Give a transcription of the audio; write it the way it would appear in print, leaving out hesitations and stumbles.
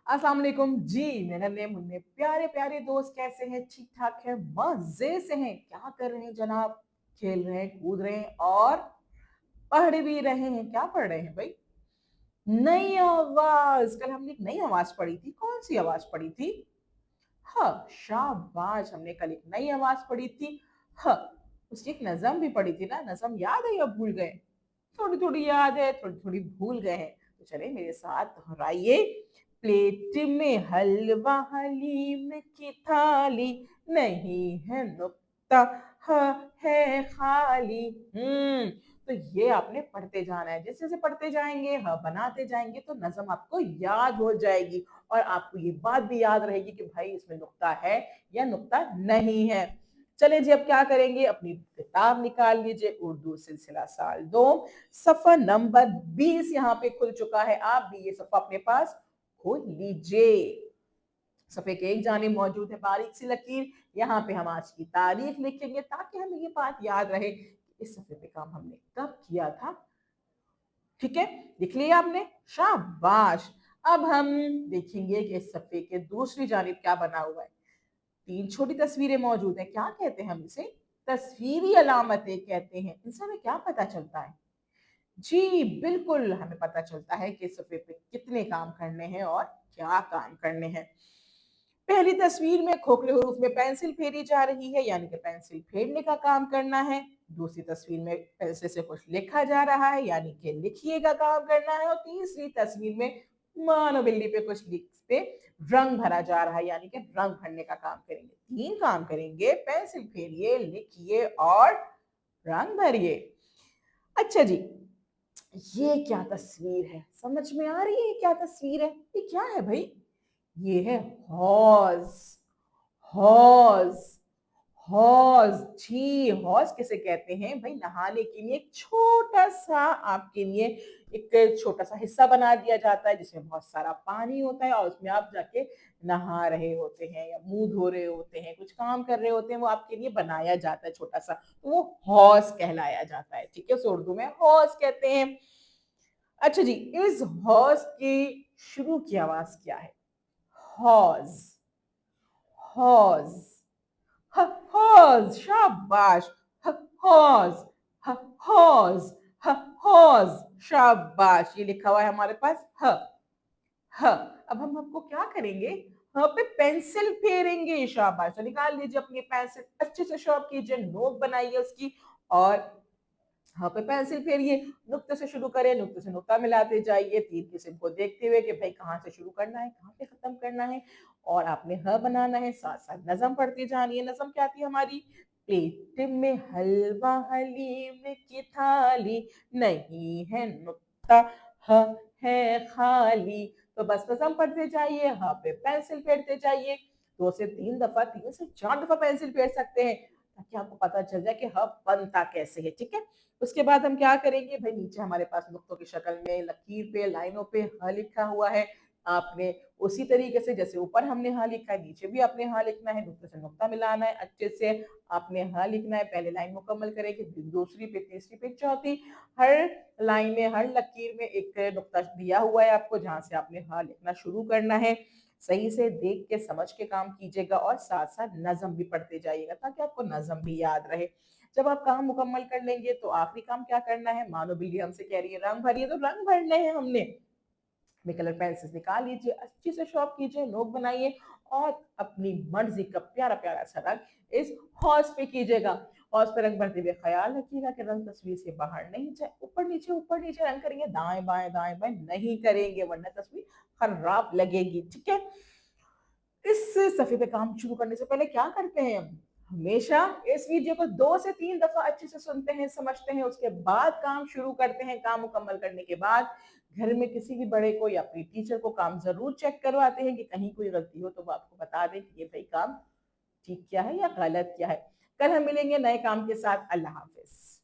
अस्सलाम वालेकुम जी। मेरे नन्हे मुन्ने प्यारे प्यारे दोस्त कैसे हैं? ठीक ठाक है, मजे से हैं? क्या कर रहे हैं जनाब? खेल रहे हैं, कूद रहे हैं और पढ़ भी रहे हैं। क्या पढ़ रहे हैं भाई? नई आवाज। कल हमने एक नई आवाज पढ़ी थी। कौन सी आवाज पढ़ी थी? हाँ, शाबाश। हमने कल एक नई आवाज पढ़ी थी। हाँ, उसकी एक नज़म भी पढ़ी थी ना। नज़म याद है या भूल गए? थोड़ी थोड़ी याद है, थोड़ी थोड़ी भूल गए हैं। तो चले मेरे साथ दोहराइए। प्लेट में हलवा हलीम की थाली, नहीं है नुक्ता, है खाली। तो ये आपने पढ़ते जाना है। जैसे जैसे पढ़ते जाएंगे, बनाते जाएंगे, तो नज़म आपको याद हो जाएगी और आपको ये बात भी याद रहेगी कि भाई इसमें नुक्ता है या नुक्ता नहीं है। चले जी, अब क्या करेंगे? अपनी किताब निकाल लीजिए। उर्दू सिलसिला साल 2, सफ़ा नंबर 20 यहाँ पे खुल चुका है। आप भी ये सफ़ा अपने पास खोल लीजिए। सफ़े के एक जानिब मौजूद है बारीक सी लकीर। यहाँ पे हम आज की तारीख लिखेंगे ताकि हमें ये बात याद रहे कि इस सफ़े पे काम हमने कब किया था। ठीक है, लिख लिया आपने? शाबाश। अब हम देखेंगे कि इस सफ़े के दूसरी जानिब क्या बना हुआ है। 3 छोटी तस्वीरें मौजूद हैं। क्या कहते हैं हम इसे? तस्वीरी अलामतें कहते हैं। इनसे हमें क्या पता चलता है? जी, बिल्कुल हमें पता चलता है कि सफ़े पे कितने काम करने हैं और क्या काम करने हैं। पहली तस्वीर में खोखले हुरूफ में पेंसिल फेरी जा रही है, यानी कि पेंसिल फेरने का काम करना है। दूसरी तस्वीर में पेंसिल से कुछ लिखा जा रहा है, यानी कि लिखिए का काम करना है। और तीसरी तस्वीर में मानो बिल्ली पे कुछ लिख पे रंग भरा जा रहा है, यानी कि रंग भरने का काम करेंगे। 3 काम करेंगे, पेंसिल फेरिए, लिखिए और रंग भरिए। अच्छा जी, ये क्या तस्वीर है? समझ में आ रही है ये क्या तस्वीर है? ये क्या है भई? ये है हौज़। हौज़, हौज़। जी, हौज़ किसे कहते हैं? भई नहाने के लिए एक छोटा-सा आपके लिए एक छोटा-सा हिस्सा बना दिया जाता है जिसमें बहुत सारा पानी होता है और उसमें आप जाके नहा रहे होते हैं या मुँह धो रहे होते हैं, कुछ काम कर रहे होते हैं, वो आपके लिए बनाया जाता है छोटा-सा। तो वो हौज़ कहलाया जाता है, ठीक है? उसे उर्दू में हौज़ कहते हैं। अच्छा जी, इस हौज़ की शुरू की आवाज़ क्या है? हौज़, हौज़। ह हौज़, शाबाश। ह हौज़, ह हौज़, ह हौज़, शाबाश। ये लिखा हुआ है हमारे पास ह। ह। अब हम आपको क्या करेंगे? ह पे पेंसिल फेरेंगे, शाबाश। तो निकाल लीजिए अपनी पेंसिल, अच्छे से शार्प कीजिए, नोक बनाइए उसकी और हाँ पे पेंसिल फेरिए। नुक्ते से शुरू करें, नुक्ते से नुक्ता मिलाते जाइए, तीर किस्म को देखते हुए कि भाई कहाँ से शुरू करना है, कहाँ पे खत्म करना है। और आपने ह बनाना है, साथ साथ नज़म पढ़ती जानी है। नज़म क्या थी हमारी? प्लेट में हलवा हलीम की थाली, नहीं है नुक्ता, ह है खाली। तो बस नज़म पढ़ते जाइए, ह पे पेंसिल फेरते जाइए। 2 से 3 दफा, 3 से 4 दफा पेंसिल फेर सकते हैं ताकि आपको पता चल जाए कि ह बनता कैसे है। ठीक है, उसके बाद हम क्या करेंगे? भाई नीचे हमारे पास नुक्तों की शक्ल में लकीर पे, लाइनों पे ह लिखा हुआ है। आपने उसी तरीके से जैसे ऊपर हमने ह लिखा है, नीचे भी आपने ह लिखना है, नुक्ते से नुक्ता मिलाना है, अच्छे से आपने ह लिखना है। पहले लाइन मुकम्मल करेंगे, फिर दूसरी, फिर तीसरी, फिर चौथी। हर लाइन में, हर लकीर में एक नुक्ता दिया हुआ है आपको जहाँ से आपने ह लिखना शुरू करना है। सही से देख के समझ के काम कीजिएगा और साथ-साथ नज़म भी पढ़ते जाइएगा ताकि आपको नज़म भी याद रहे। जब आप काम मुकम्मल कर लेंगे तो आखिरी काम क्या करना है? मानो बिल्ली हमसे कह रही है रंग भरिए, तो रंग भरने हैं हमने। अपने कलर पेंसिल्स निकाल लीजिए, अच्छे से शार्प कीजिए, नोक बनाइए और अपनी मर्ज़ी का प्यारा-प्यारा सा रंग इस हौज़ पे कीजिएगा। हौज़ पे रंग भरते हुए ख़याल रखिएगा कि रंग तस्वीर से बाहर नहीं जाए। ऊपर-नीचे रंग करेंगे, दाएँ-बाएँ, दाएँ-बाएँ नहीं करेंगे वरना तस्वीर खराब लगेगी, ठीक है? इस सफ़े पे काम शुरू करने से पहले क्या करते हैं हम? हमेशा इस वीडियो को 2 से 3 दफ़ा अच्छे से सुनते हैं, समझते हैं, उसके बाद काम शुरू करते हैं। काम मुकम्मल करने के बाद घर में किसी भी बड़े को या अपनी टीचर को काम ज़रूर चेक करवाते हैं कि कहीं कोई गलती हो तो वो आपको बता दें कि ये भई काम ठीक किया है या गलत किया है। कल हम मिलेंगे नए काम के साथ। अल्लाह हाफ़िज़।